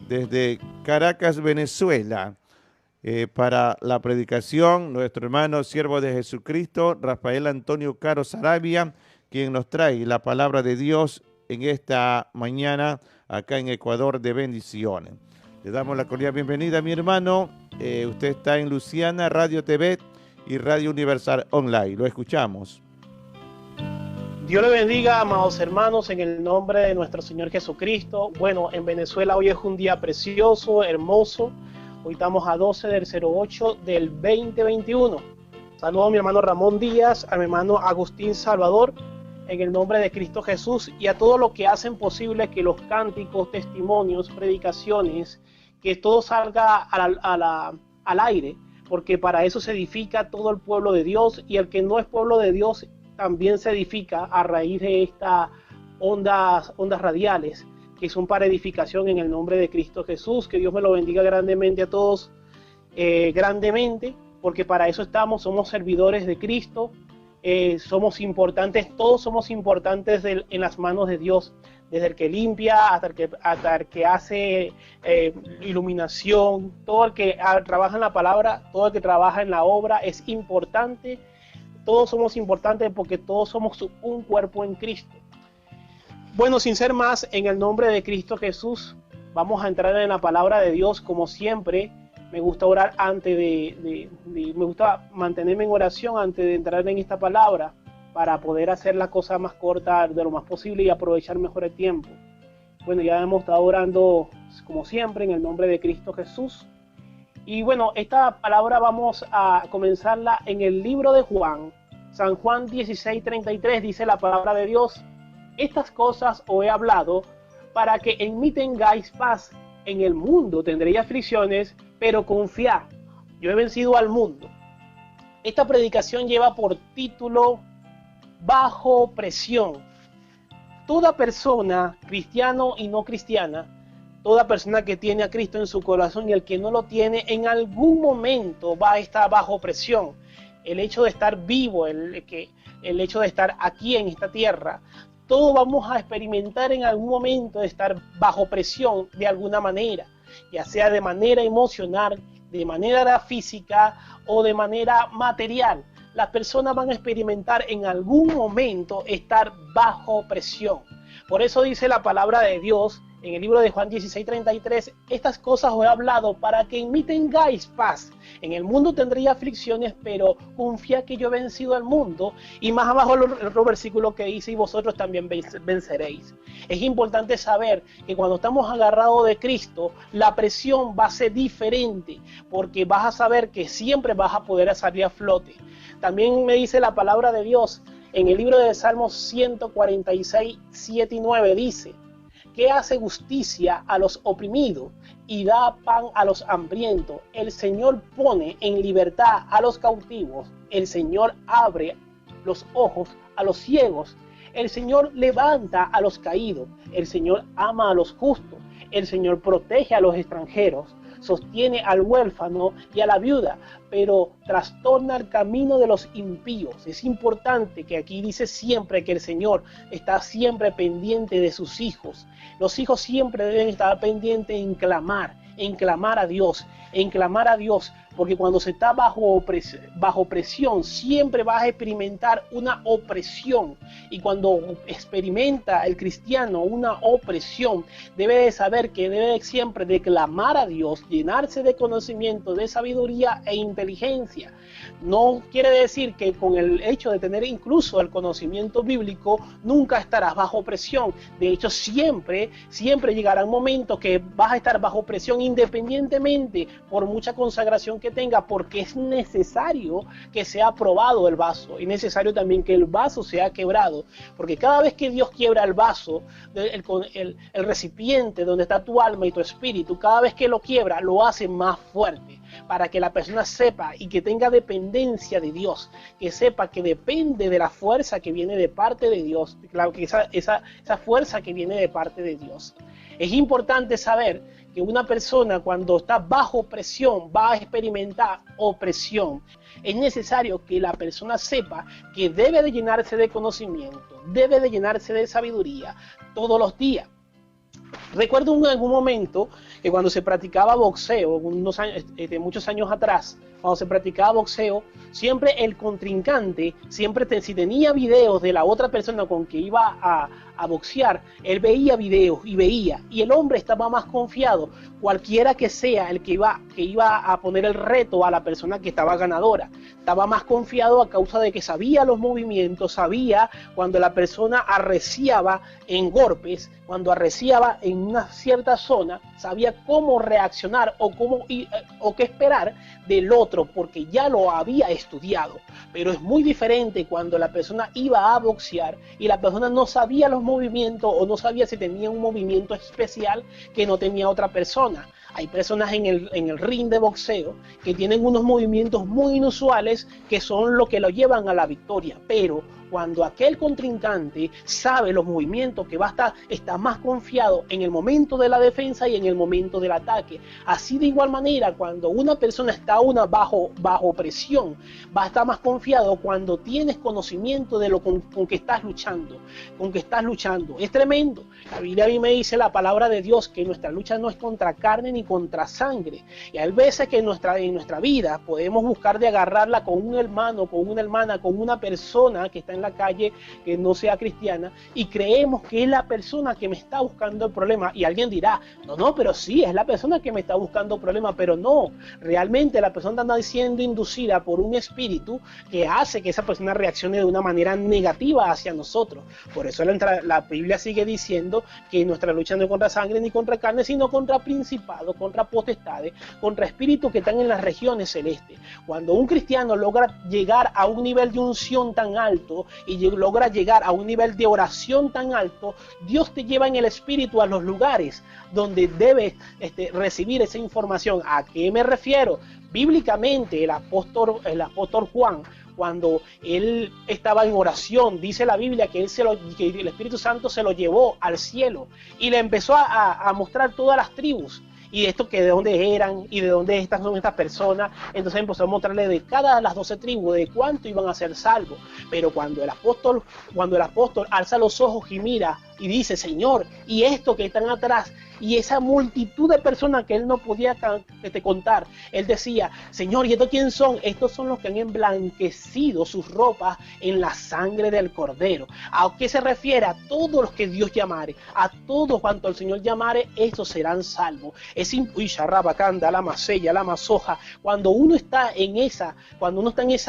desde Caracas, Venezuela, para la predicación, nuestro hermano siervo de Jesucristo, Rafael Antonio Caro Saravia, quien nos trae la palabra de Dios en esta mañana acá en Ecuador de bendiciones. Le damos la cordial bienvenida, mi hermano. Usted está en Luciana, Radio TV y Radio Universal Online. Lo escuchamos. Dios le bendiga, amados hermanos, en el nombre de nuestro Señor Jesucristo. Bueno, en Venezuela hoy es un día precioso, hermoso. Hoy estamos a 12 del 08 del 2021. Saludo a mi hermano Ramón Díaz, a mi hermano Agustín Salvador, en el nombre de Cristo Jesús, y a todos los que hacen posible que los cánticos, testimonios, predicaciones, que todo salga al aire, porque para eso se edifica todo el pueblo de Dios, y el que no es pueblo de Dios también se edifica a raíz de estas ondas radiales que son para edificación en el nombre de Cristo Jesús. Que Dios me lo bendiga grandemente a todos, grandemente, porque para eso estamos, somos servidores de Cristo, somos importantes, todos somos importantes en las manos de Dios, desde el que limpia hasta el que hace iluminación, todo el que trabaja en la palabra, todo el que trabaja en la obra es importante. Todos somos importantes porque todos somos un cuerpo en Cristo. Bueno, sin ser más, en el nombre de Cristo Jesús, vamos a entrar en la palabra de Dios. Como siempre, me gusta orar me gusta mantenerme en oración antes de entrar en esta palabra, para poder hacer la cosa más corta de lo más posible y aprovechar mejor el tiempo. Bueno, ya hemos estado orando, como siempre, en el nombre de Cristo Jesús. Y bueno, esta palabra vamos a comenzarla en el libro de Juan. San Juan 16:33 dice la palabra de Dios: estas cosas os he hablado para que en mí tengáis paz. En el mundo tendréis aflicciones, pero confiad, yo he vencido al mundo. Esta predicación lleva por título Bajo presión. Toda persona, cristiano y no cristiana, toda persona que tiene a Cristo en su corazón y el que no lo tiene, en algún momento va a estar bajo presión. El hecho de estar vivo, el hecho de estar aquí en esta tierra, todos vamos a experimentar en algún momento de estar bajo presión de alguna manera, ya sea de manera emocional, de manera física o de manera material. Las personas van a experimentar en algún momento estar bajo presión. Por eso dice la palabra de Dios en el libro de Juan 16:33, estas cosas os he hablado para que en mí tengáis paz. En el mundo tendréis aflicciones, pero confía que yo he vencido al mundo. Y más abajo el otro versículo que dice, y vosotros también venceréis. Es importante saber que cuando estamos agarrados de Cristo, la presión va a ser diferente, porque vas a saber que siempre vas a poder salir a flote. También me dice la palabra de Dios en el libro de Salmos 146, 7 y 9, dice: que hace justicia a los oprimidos y da pan a los hambrientos. El Señor pone en libertad a los cautivos. El Señor abre los ojos a los ciegos. El Señor levanta a los caídos. El Señor ama a los justos. El Señor protege a los extranjeros. Sostiene al huérfano y a la viuda, pero trastorna el camino de los impíos. Es importante que aquí dice siempre que el Señor está siempre pendiente de sus hijos. Los hijos siempre deben estar pendientes en clamar a Dios, porque cuando se está bajo presión, siempre vas a experimentar una opresión. Y cuando experimenta el cristiano una opresión, debe de saber que debe siempre de clamar a Dios, llenarse de conocimiento, de sabiduría e inteligencia. No quiere decir que con el hecho de tener incluso el conocimiento bíblico, nunca estarás bajo presión. De hecho, siempre llegará un momento que vas a estar bajo presión, independientemente por mucha consagración que tenga, porque es necesario que sea probado el vaso, y necesario también que el vaso sea quebrado, porque cada vez que Dios quiebra el vaso, el recipiente donde está tu alma y tu espíritu, cada vez que lo quiebra, lo hace más fuerte, para que la persona sepa y que tenga dependencia de Dios, que sepa que depende de la fuerza que viene de parte de Dios, claro que esa fuerza que viene de parte de Dios. Es importante saber que una persona cuando está bajo presión va a experimentar opresión. Es necesario que la persona sepa que debe de llenarse de conocimiento, debe de llenarse de sabiduría todos los días. Recuerdo en algún momento que cuando se practicaba boxeo, muchos años atrás, cuando se practicaba boxeo, siempre el contrincante, si tenía videos de la otra persona con que iba a boxear, él veía videos y el hombre estaba más confiado, cualquiera que sea el que iba a poner el reto a la persona que estaba ganadora. Estaba más confiado a causa de que sabía los movimientos, sabía cuando la persona arreciaba en golpes, cuando arreciaba en una cierta zona, sabía cómo reaccionar o qué esperar del otro, porque ya lo había estudiado. Pero es muy diferente cuando la persona iba a boxear y la persona no sabía los movimientos o no sabía si tenía un movimiento especial que no tenía otra persona. Hay personas en el ring de boxeo que tienen unos movimientos muy inusuales que son lo que lo llevan a la victoria, pero cuando aquel contrincante sabe los movimientos que va a está más confiado en el momento de la defensa y en el momento del ataque. Así de igual manera, cuando una persona está bajo presión, va a estar más confiado cuando tienes conocimiento de lo con que estás luchando, Es tremendo. La Biblia a mí me dice la palabra de Dios que nuestra lucha no es contra carne ni contra sangre. Y hay veces que en nuestra vida podemos buscar de agarrarla con un hermano, con una hermana, con una persona que está en la calle que no sea cristiana y creemos que es la persona que me está buscando el problema, y alguien dirá, no, pero sí, es la persona que me está buscando el problema, pero no, realmente la persona está siendo inducida por un espíritu que hace que esa persona reaccione de una manera negativa hacia nosotros. Por eso la Biblia sigue diciendo que nuestra lucha no es contra sangre ni contra carne, sino contra principados, contra potestades, contra espíritus que están en las regiones celestes. Cuando un cristiano logra llegar a un nivel de unción tan alto y logra llegar a un nivel de oración tan alto, Dios te lleva en el espíritu a los lugares donde debes recibir esa información. ¿A qué me refiero? Bíblicamente el apóstol Juan, cuando él estaba en oración, dice la Biblia que que el Espíritu Santo se lo llevó al cielo y le empezó a mostrar todas las tribus. Y esto que de dónde eran y de dónde son estas personas. Entonces empezó a mostrarle de cada las 12 tribus de cuánto iban a ser salvos. Pero cuando el apóstol alza los ojos y mira y dice, Señor, y esto que están atrás, y esa multitud de personas que él no podía contar, él decía, Señor, ¿y estos quién son? Estos son los que han emblanquecido sus ropas en la sangre del Cordero. ¿A qué se refiere? A todos los que Dios llamare, a todos cuanto el Señor llamare, estos serán salvos. La masella, la masoja. Cuando uno está en esa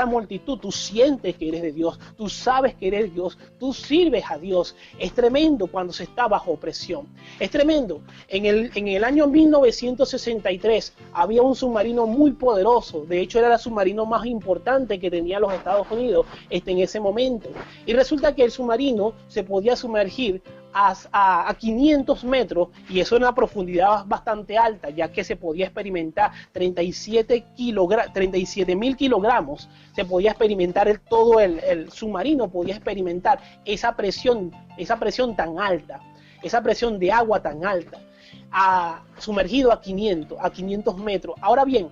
multitud, tú sientes que eres de Dios, tú sabes que eres Dios, tú sirves a Dios. Es tremendo cuando se está bajo presión. Es tremendo. En el año 1963 había un submarino muy poderoso. De hecho, era el submarino más importante que tenía los Estados Unidos en ese momento. Y resulta que el submarino se podía sumergir a 500 metros, y eso en una profundidad bastante alta, ya que se podía experimentar 37.000 kilogramos, se podía experimentar todo el submarino, podía experimentar esa presión tan alta, esa presión de agua tan alta, sumergido a 500 metros. Ahora bien,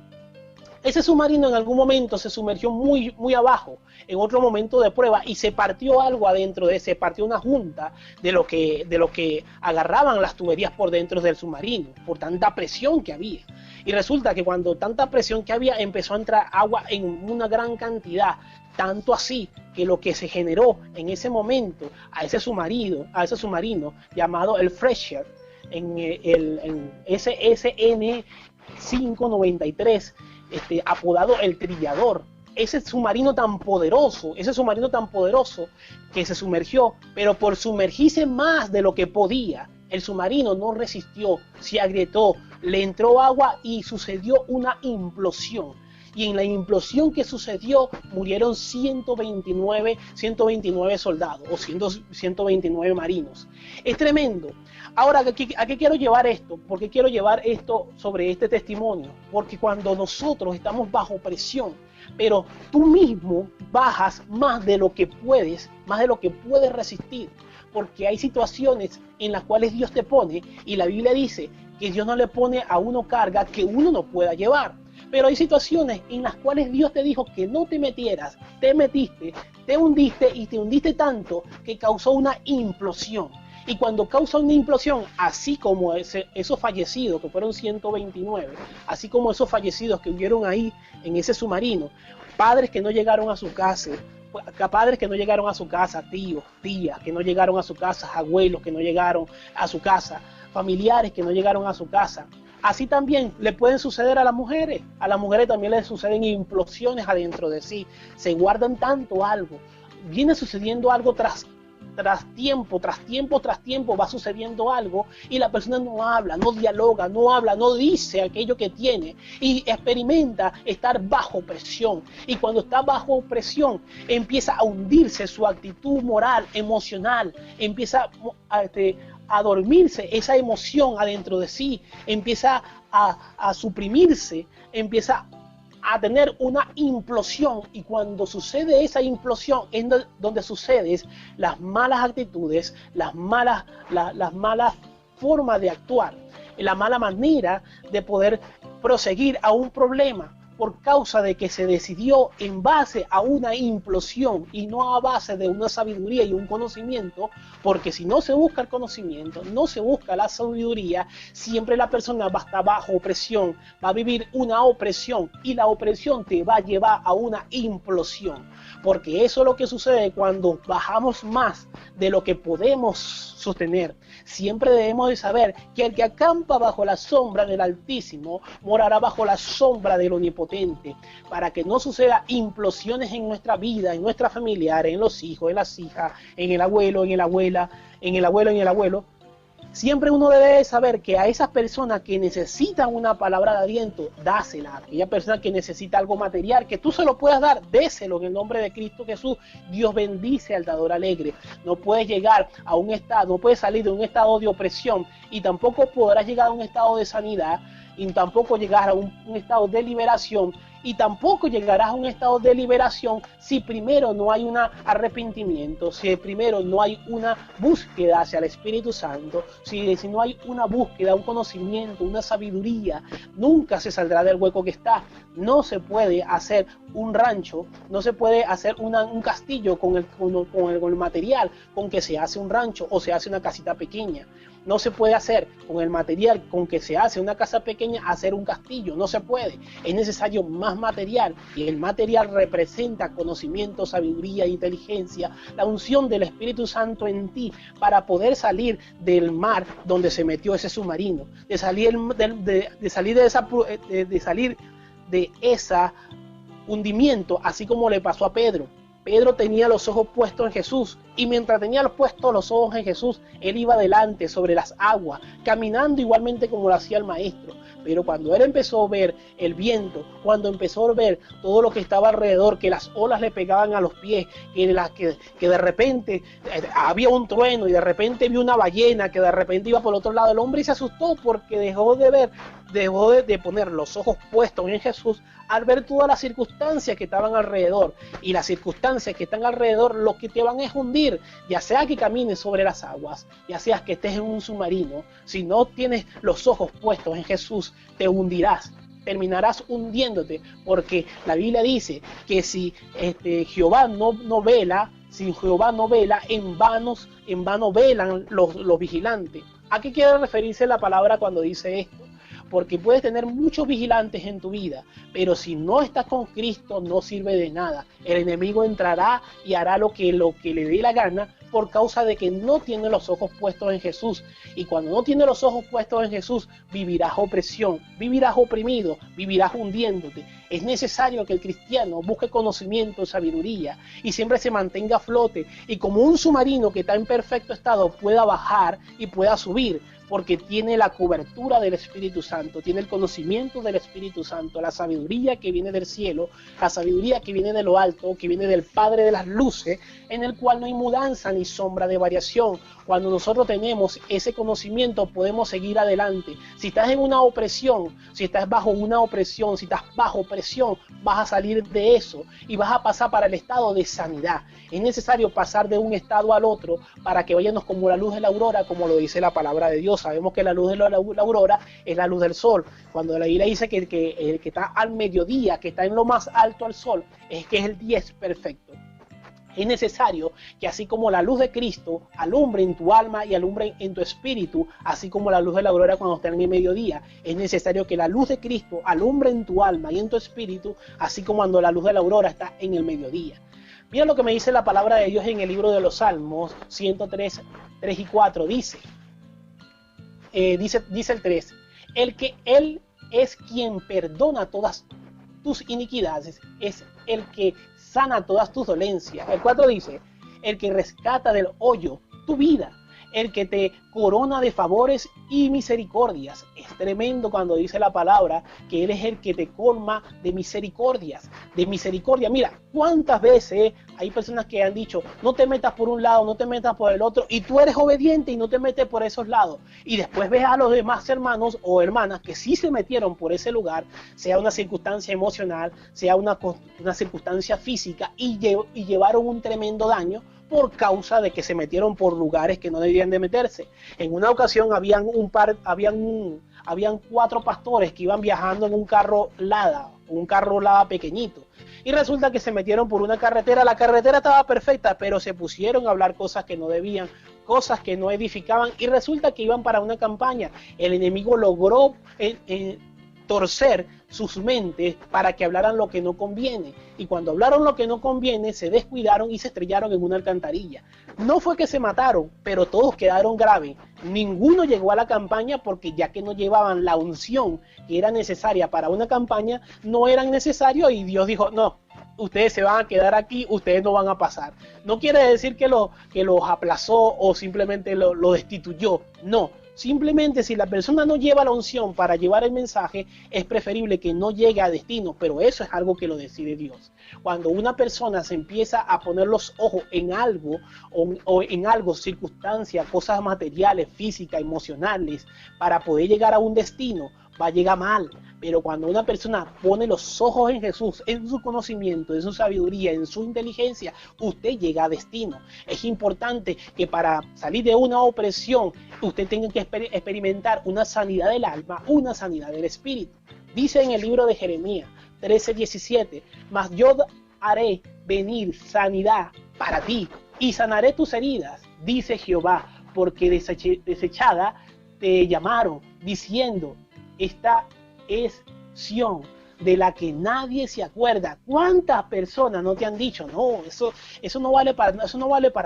ese submarino en algún momento se sumergió muy, muy abajo, en otro momento de prueba, y se partió algo adentro se partió una junta de lo que agarraban las tuberías por dentro del submarino, por tanta presión que había. Y resulta que cuando tanta presión que había, empezó a entrar agua en una gran cantidad, tanto así que lo que se generó en ese momento a ese submarino llamado el Fresher, en el SSN 593, apodado el Trillador, ese submarino tan poderoso que se sumergió, pero por sumergirse más de lo que podía, el submarino no resistió, se agrietó, le entró agua y sucedió una implosión. Y en la implosión que sucedió murieron 129 soldados o 129 marinos. Es tremendo. Ahora, ¿a qué quiero llevar esto? ¿Por qué quiero llevar esto sobre este testimonio? Porque cuando nosotros estamos bajo presión, pero tú mismo bajas más de lo que puedes resistir, porque hay situaciones en las cuales Dios te pone, y la Biblia dice que Dios no le pone a uno carga que uno no pueda llevar. Pero hay situaciones en las cuales Dios te dijo que no te metieras, te metiste, te hundiste, y te hundiste tanto que causó una implosión. Y cuando causa una implosión, así como esos fallecidos, que fueron 129, así como esos fallecidos que huyeron ahí en ese submarino, padres que no llegaron a su casa, tíos, tías que no llegaron a su casa, abuelos que no llegaron a su casa, familiares que no llegaron a su casa. Así también le pueden suceder a las mujeres también les suceden implosiones adentro de sí, se guardan tanto algo, viene sucediendo algo tras tiempo, va sucediendo algo y la persona no habla, no dialoga, no dice aquello que tiene y experimenta estar bajo presión. Y cuando está bajo presión empieza a hundirse su actitud moral, emocional, empieza a dormirse esa emoción adentro de sí, empieza a suprimirse, empieza a tener una implosión, y cuando sucede esa implosión es donde suceden las malas actitudes, las malas formas de actuar, la mala manera de poder proseguir a un problema, por causa de que se decidió en base a una implosión y no a base de una sabiduría y un conocimiento, porque si no se busca el conocimiento, no se busca la sabiduría, siempre la persona va a estar bajo opresión, va a vivir una opresión y la opresión te va a llevar a una implosión, porque eso es lo que sucede cuando bajamos más de lo que podemos sostener. Siempre debemos de saber que el que acampa bajo la sombra del Altísimo morará bajo la sombra del Omnipotente, para que no suceda implosiones en nuestra vida, en nuestra familiares, en los hijos, en las hijas, en el abuelo, en la abuela, en el abuelo. Siempre uno debe saber que a esas personas que necesitan una palabra de aliento, dásela. Aquella persona que necesita algo material, que tú se lo puedas dar, déselo en el nombre de Cristo Jesús. Dios bendice al dador alegre. No puedes llegar a un estado, no puedes salir de un estado de opresión y tampoco podrás llegar a un estado de sanidad y tampoco llegar a un estado de liberación. Y tampoco llegarás a un estado de liberación si primero no hay un arrepentimiento, si primero no hay una búsqueda hacia el Espíritu Santo, si no hay una búsqueda, un conocimiento, una sabiduría. Nunca se saldrá del hueco que está. No se puede hacer un rancho, no se puede hacer un castillo con el material con que se hace un rancho o se hace una casita pequeña. No se puede hacer con el material con que se hace una casa pequeña hacer un castillo, no se puede. Es necesario más material, y el material representa conocimiento, sabiduría, inteligencia, la unción del Espíritu Santo en ti para poder salir del mar donde se metió ese submarino, de salir de ese hundimiento, así como le pasó a Pedro. Pedro tenía los ojos puestos en Jesús, y mientras tenía puestos los ojos en Jesús, él iba adelante sobre las aguas, caminando igualmente como lo hacía el Maestro. Pero cuando él empezó a ver el viento, cuando empezó a ver todo lo que estaba alrededor, que las olas le pegaban a los pies, que de repente había un trueno y de repente vio una ballena que de repente iba por el otro lado, el hombre se asustó porque dejó de poner los ojos puestos en Jesús al ver todas las circunstancias que estaban alrededor. Y las circunstancias que están alrededor lo que te van a hundir, ya sea que camines sobre las aguas, ya sea que estés en un submarino. Si no tienes los ojos puestos en Jesús, te hundirás, terminarás hundiéndote, porque la Biblia dice que si Jehová no vela, en vano velan los vigilantes. ¿A qué quiere referirse la palabra cuando dice esto? Porque puedes tener muchos vigilantes en tu vida, pero si no estás con Cristo no sirve de nada. El enemigo entrará y hará lo que le dé la gana, por causa de que no tiene los ojos puestos en Jesús. Y cuando no tiene los ojos puestos en Jesús, vivirás opresión, vivirás oprimido, vivirás hundiéndote. Es necesario que el cristiano busque conocimiento, sabiduría, y siempre se mantenga a flote, y como un submarino que está en perfecto estado pueda bajar y pueda subir, porque tiene la cobertura del Espíritu Santo, tiene el conocimiento del Espíritu Santo, la sabiduría que viene del cielo, la sabiduría que viene de lo alto, que viene del Padre de las luces, en el cual no hay mudanza ni sombra de variación. Cuando nosotros tenemos ese conocimiento podemos seguir adelante. Si estás en una opresión, si estás bajo una opresión, si estás bajo presión, vas a salir de eso y vas a pasar para el estado de sanidad. Es necesario pasar de un estado al otro para que vayamos como la luz de la aurora, como lo dice la palabra de Dios. Sabemos que la luz de la aurora es la luz del sol. Cuando la Biblia dice que el que está al mediodía, que está en lo más alto al sol, es que es el día es perfecto. Es necesario que así como la luz de Cristo alumbre en tu alma y alumbre en tu espíritu, así como la luz de la aurora cuando está en el mediodía, es necesario que la luz de Cristo alumbre en tu alma y en tu espíritu, así como cuando la luz de la aurora está en el mediodía. Mira lo que me dice la palabra de Dios en el libro de los Salmos 103, 3 y 4. Dice el 3, Él es quien perdona todas tus iniquidades, es el que sana todas tus dolencias. El 4 dice, el que rescata del hoyo tu vida, el que te corona de favores y misericordias. Es tremendo cuando dice la palabra que Él es el que te colma de misericordias, de misericordia. Mira, cuántas veces hay personas que han dicho, no te metas por un lado, no te metas por el otro, y tú eres obediente y no te metes por esos lados. Y después ves a los demás hermanos o hermanas que sí se metieron por ese lugar, sea una circunstancia emocional, sea una circunstancia física, y llevaron un tremendo daño por causa de que se metieron por lugares que no debían de meterse. En una ocasión habían 4 pastores que iban viajando en un carro Lada pequeñito, y resulta que se metieron por una carretera. La carretera estaba perfecta, pero se pusieron a hablar cosas que no debían, cosas que no edificaban, y resulta que iban para una campaña. El enemigo logró torcer sus mentes para que hablaran lo que no conviene, y cuando hablaron lo que no conviene se descuidaron y se estrellaron en una alcantarilla. No fue que se mataron, pero todos quedaron graves. Ninguno llegó a la campaña porque ya que no llevaban la unción que era necesaria para una campaña, no eran necesarios, y Dios dijo, no, ustedes se van a quedar aquí, ustedes no van a pasar. No quiere decir que los aplazó o simplemente lo destituyó, no. Simplemente si la persona no lleva la unción para llevar el mensaje, es preferible que no llegue a destino, pero eso es algo que lo decide Dios. Cuando una persona se empieza a poner los ojos en algo, o en algo, circunstancias, cosas materiales, físicas, emocionales, para poder llegar a un destino, va a llegar mal. Pero cuando una persona pone los ojos en Jesús, en su conocimiento, en su sabiduría, en su inteligencia, usted llega a destino. Es importante que para salir de una opresión, usted tenga que experimentar una sanidad del alma, una sanidad del espíritu. Dice en el libro de Jeremías 13:17, mas yo haré venir sanidad para ti y sanaré tus heridas, dice Jehová, porque desechada te llamaron, diciendo, esta es Sión, de la que nadie se acuerda. ¿Cuántas personas no te han dicho, no, eso no vale para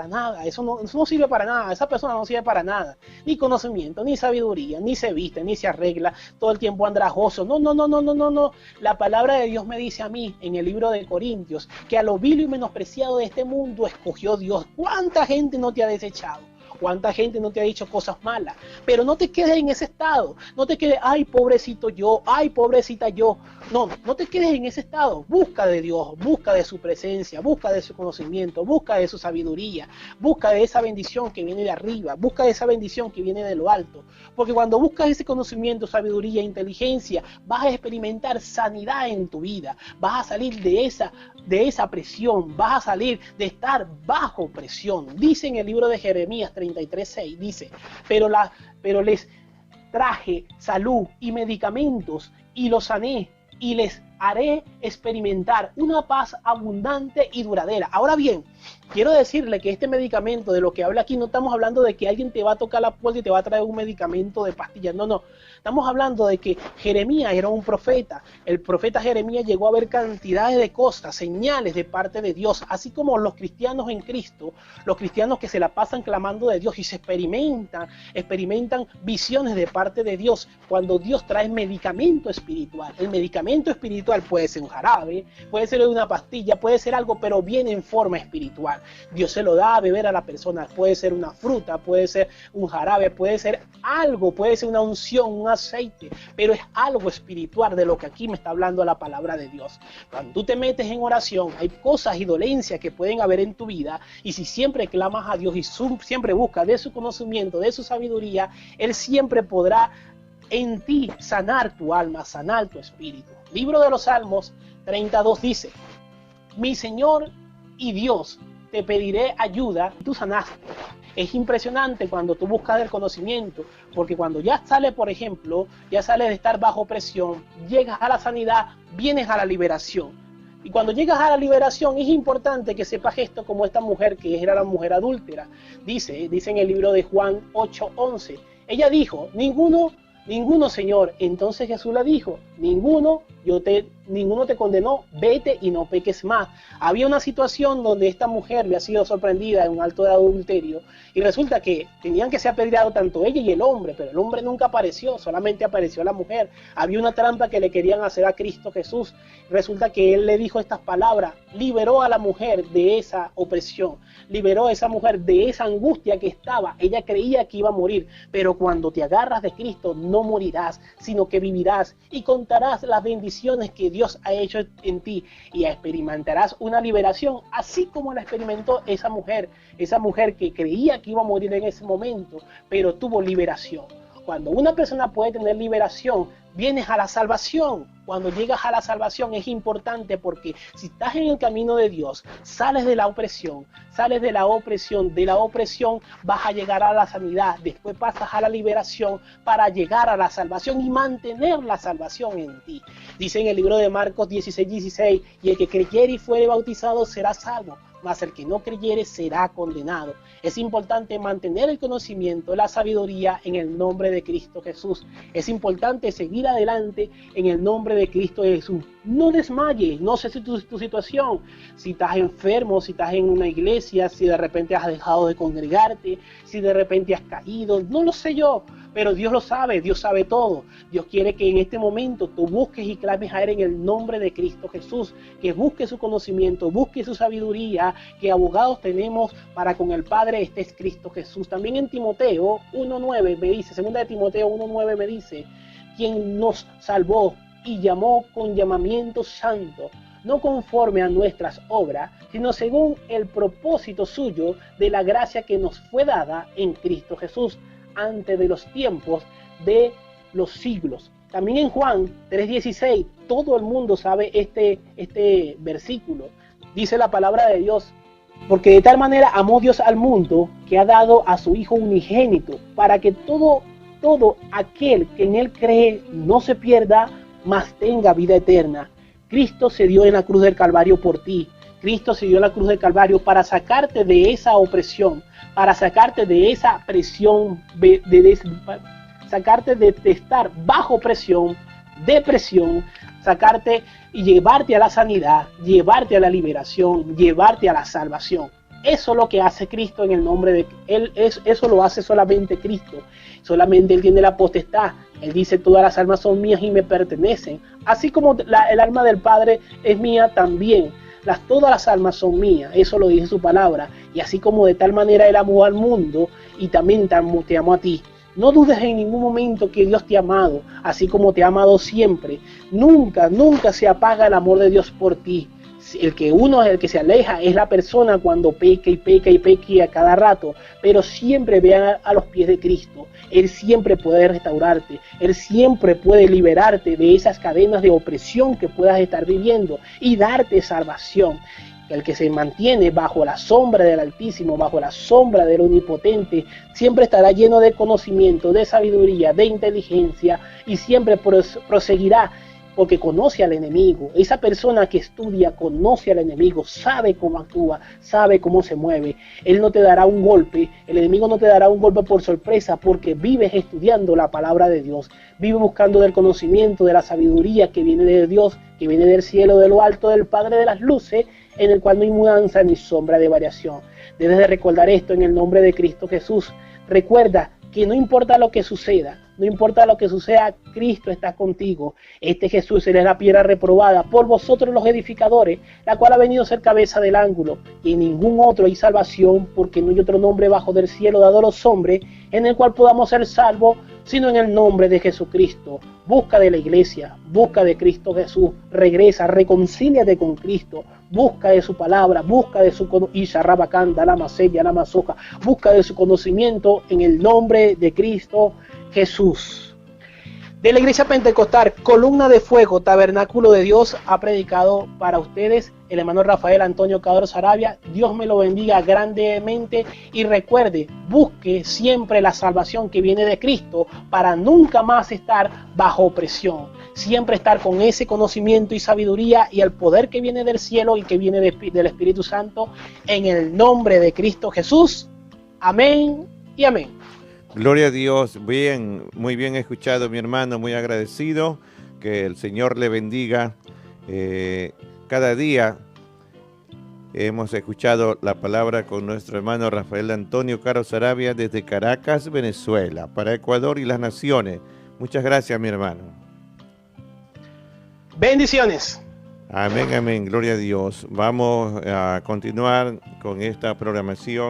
nada, eso no sirve para nada, esa persona no sirve para nada, ni conocimiento, ni sabiduría, ni se viste, ni se arregla, todo el tiempo andrajoso? No. La palabra de Dios me dice a mí en el libro de Corintios que a lo vil y menospreciado de este mundo escogió Dios. ¿Cuánta gente no te ha desechado? ¿Cuánta gente no te ha dicho cosas malas? Pero no te quedes en ese estado. No te quedes, ay, pobrecito yo, ay, pobrecita yo. No te quedes en ese estado. Busca de Dios, busca de su presencia, busca de su conocimiento, busca de su sabiduría, busca de esa bendición que viene de arriba, busca de esa bendición que viene de lo alto. Porque cuando buscas ese conocimiento, sabiduría, inteligencia, vas a experimentar sanidad en tu vida. Vas a salir de esa presión, vas a salir de estar bajo presión. Dice en el libro de Jeremías 33:6, dice, pero les traje salud y medicamentos y los sané y les haré experimentar una paz abundante y duradera. Ahora bien, quiero decirle que este medicamento de lo que habla aquí, no estamos hablando de que alguien te va a tocar la puerta y te va a traer un medicamento de pastillas, no. Estamos hablando de que Jeremías era un profeta. El profeta Jeremías llegó a ver cantidades de cosas, señales de parte de Dios, así como los cristianos en Cristo, los cristianos que se la pasan clamando de Dios y se experimentan visiones de parte de Dios cuando Dios trae medicamento espiritual. El medicamento espiritual puede ser un jarabe, puede ser una pastilla, puede ser algo, pero viene en forma espiritual. Dios se lo da a beber a la persona. Puede ser una fruta, puede ser un jarabe, puede ser algo, puede ser una unción, un aceite, pero es algo espiritual de lo que aquí me está hablando la palabra de Dios. Cuando tú te metes en oración, hay cosas y dolencias que pueden haber en tu vida, y si siempre clamas a Dios y siempre buscas de su conocimiento, de su sabiduría, Él siempre podrá en ti sanar tu alma, sanar tu espíritu. Libro de los Salmos 32 dice, mi Señor y Dios, te pediré ayuda, tú sanaste. Es impresionante cuando tú buscas el conocimiento, porque cuando ya sales, por ejemplo, ya sales de estar bajo presión, llegas a la sanidad, vienes a la liberación. Y cuando llegas a la liberación es importante que sepas esto como esta mujer que era la mujer adúltera. Dice en el libro de Juan 8:11. Ella dijo, ninguno Señor. Entonces Jesús le dijo, ninguno te condenó, vete y no peques más. Había una situación donde esta mujer había sido sorprendida en un acto de adulterio y resulta que tenían que ser apedreados tanto ella y el hombre, pero el hombre nunca apareció, solamente apareció la mujer. Había una trampa que le querían hacer a Cristo Jesús. Resulta que él le dijo estas palabras, liberó a la mujer de esa opresión, liberó a esa mujer de esa angustia que estaba. Ella creía que iba a morir, pero cuando te agarras de Cristo no morirás, sino que vivirás y contarás las bendiciones que Dios ha hecho en ti y experimentarás una liberación, así como la experimentó esa mujer que creía que iba a morir en ese momento, pero tuvo liberación. Cuando una persona puede tener liberación, vienes a la salvación. Cuando llegas a la salvación es importante porque si estás en el camino de Dios, sales de la opresión, de la opresión vas a llegar a la sanidad, después pasas a la liberación para llegar a la salvación y mantener la salvación en ti. Dice en el libro de Marcos 16:16, y el que creyere y fuere bautizado será salvo, mas el que no creyere será condenado. Es importante mantener el conocimiento, la sabiduría en el nombre de Cristo Jesús. Es importante seguir adelante en el nombre de Cristo Jesús. No desmayes, no sé si tu situación, si estás enfermo, si estás en una iglesia, si de repente has dejado de congregarte, si de repente has caído, no lo sé yo, pero Dios lo sabe, Dios sabe todo. Dios quiere que en este momento tú busques y clames a Él en el nombre de Cristo Jesús, que busques su conocimiento, busques su sabiduría, que abogados tenemos para con el Padre, este es Cristo Jesús. También en Timoteo 1:9 me dice, segunda de Timoteo 1:9 me dice, quien nos salvó y llamó con llamamiento santo, no conforme a nuestras obras, sino según el propósito suyo de la gracia que nos fue dada en Cristo Jesús, antes de los tiempos de los siglos. También en Juan 3:16, todo el mundo sabe este versículo. Dice la palabra de Dios, porque de tal manera amó Dios al mundo que ha dado a su Hijo unigénito, para que todo aquel que en Él cree no se pierda, mas tenga vida eterna. Cristo se dio en la cruz del Calvario por ti. Cristo se dio en la cruz del Calvario para sacarte de esa opresión, para sacarte de esa presión, sacarte de estar bajo presión, depresión, sacarte y llevarte a la sanidad, llevarte a la liberación, llevarte a la salvación. Eso es lo que hace Cristo en el nombre de Él. Eso lo hace solamente Cristo. Solamente Él tiene la potestad. Él dice, todas las almas son mías y me pertenecen. Así como el alma del Padre es mía también. Todas las almas son mías. Eso lo dice su palabra. Y así como de tal manera Él amó al mundo, y también te amó a ti. No dudes en ningún momento que Dios te ha amado, así como te ha amado siempre. Nunca se apaga el amor de Dios por ti. El que se aleja es la persona cuando peca y a cada rato, pero siempre ve a los pies de Cristo. Él siempre puede restaurarte, Él siempre puede liberarte de esas cadenas de opresión que puedas estar viviendo y darte salvación. El que se mantiene bajo la sombra del Altísimo, bajo la sombra del Omnipotente, siempre estará lleno de conocimiento, de sabiduría, de inteligencia y siempre proseguirá porque conoce al enemigo. Esa persona que estudia conoce al enemigo, sabe cómo actúa, sabe cómo se mueve. Él no te dará un golpe, el enemigo no te dará un golpe por sorpresa porque vives estudiando la palabra de Dios, vives buscando del conocimiento, de la sabiduría que viene de Dios, que viene del cielo, de lo alto, del Padre de las luces, en el cual no hay mudanza ni sombra de variación. Debes de recordar esto en el nombre de Cristo Jesús. Recuerda que no importa lo que suceda, Cristo está contigo. Este Jesús, Él es la piedra reprobada por vosotros los edificadores, la cual ha venido a ser cabeza del ángulo, y en ningún otro hay salvación, porque no hay otro nombre bajo del cielo dado a los hombres, en el cual podamos ser salvos, sino en el nombre de Jesucristo. Busca de la iglesia, busca de Cristo Jesús, regresa, reconcíliate con Cristo, busca de su palabra, busca de su busca de su conocimiento en el nombre de Cristo Jesús. de la Iglesia Pentecostal Columna de Fuego, Tabernáculo de Dios, ha predicado para ustedes el hermano Rafael Antonio Caro Saravia. Dios me lo bendiga grandemente y recuerde, busque siempre la salvación que viene de Cristo para nunca más estar bajo presión. Siempre estar con ese conocimiento y sabiduría y el poder que viene del cielo y que viene del Espíritu Santo, en el nombre de Cristo Jesús. Amén y amén. Gloria a Dios, bien, muy bien escuchado mi hermano, muy agradecido, que el Señor le bendiga. Cada día hemos escuchado la palabra con nuestro hermano Rafael Antonio Caro Saravia desde Caracas, Venezuela, para Ecuador y las naciones. Muchas gracias mi hermano. Bendiciones. Amén, amén, gloria a Dios. Vamos a continuar con esta programación.